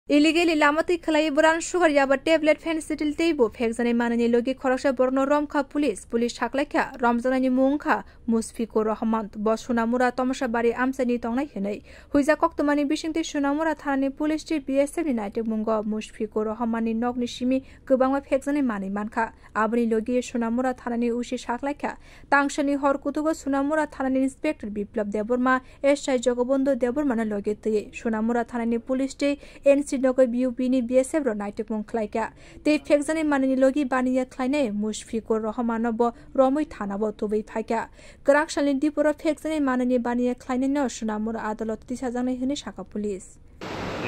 Illegally lamati khalai buran sugar yaba tablet fensitil teibo fekjani manani logi khoroksa borno romkha police haklaikha ramjanani mungkha Musfikur Rahman bo Sunamura Tomasha Bari amsani tongnai hinai huija koktomani bisingte Sunamura thanani police chief BSF ni naite mungo Musfikur Rahman ni nogni simi gobangma fekjani mani mankha aboni logi Sunamura thanani usi haklaikha tangshani horkutugo Sunamura thanani inspector Biplab Deborma SI Jogobondhu Debormana logi tei Sunamura thanani police te NC Nogo BUP ni BSF ro naite mung khlaika te fekjani manani logi baniya khlainai Musfikur Rahman bo romoi thana bo tobai phaika Karakshali dipura fekjani manani baniya khlainai no Sunamura adalat tisajangnai hini shaka police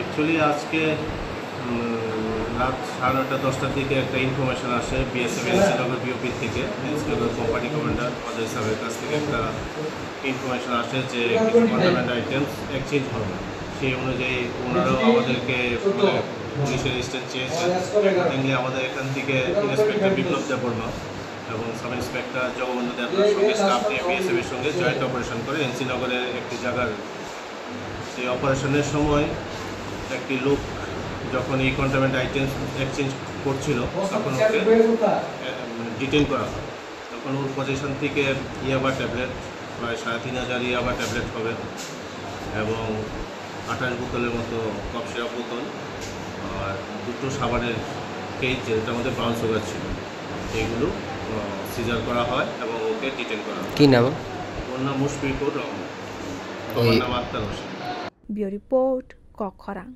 Actually আজকে রাত 9:30-10টার দিকে একটা information আসে BSF এনসিনগর BOP থেকে এনসিনগর company commander Ajay সাহেবের কাছ থেকে একটা ইনফরমেশন আসে যে কিছু কন্ট্রাব্যান্ড আইটেমস এক্সচেঞ্জ হবে সেই অনুযায়ী ওনারাও আমাদেরকে পুলিশের স্টেট চেয়েছেন অ্যাকর্ডিংলি আমাদের এখান থেকে ইন্সপেক্টর বিপ্লব দেববর্মা এবং সাব ইন্সপেক্টর জগবন্ধু দেবনার সঙ্গে স্টাফ নিয়ে বিএসএফের সঙ্গে জয়েন্ট অপারেশন করে এনসিনগরের একটি জায়গার সেই অপারেশনের সময় একটি লোক যখন এই কন্ট্রাব্যান্ড আইটেমস এক্সচেঞ্জ করছিল তখন ওকে ডিটেইন করা হয় তখন ওর পজিশন থেকে ইয়াবা ট্যাবলেট প্রায় 3,500 ইয়াবা ট্যাবলেট হবে এবং 28 বোতলের মতো কফ সিরাপ বোতল আর দুটো সাবানের কেজ যেটার মধ্যে ব্রাউন সুগার ছিল এগুলো সিজার করা হয় এবং ওকে ডিটেইন করা হয়। কি নাম? ওর নাম মুশফিকুর রহমান, ওর নাম Akter Hossain. Bio report Kokkhorang।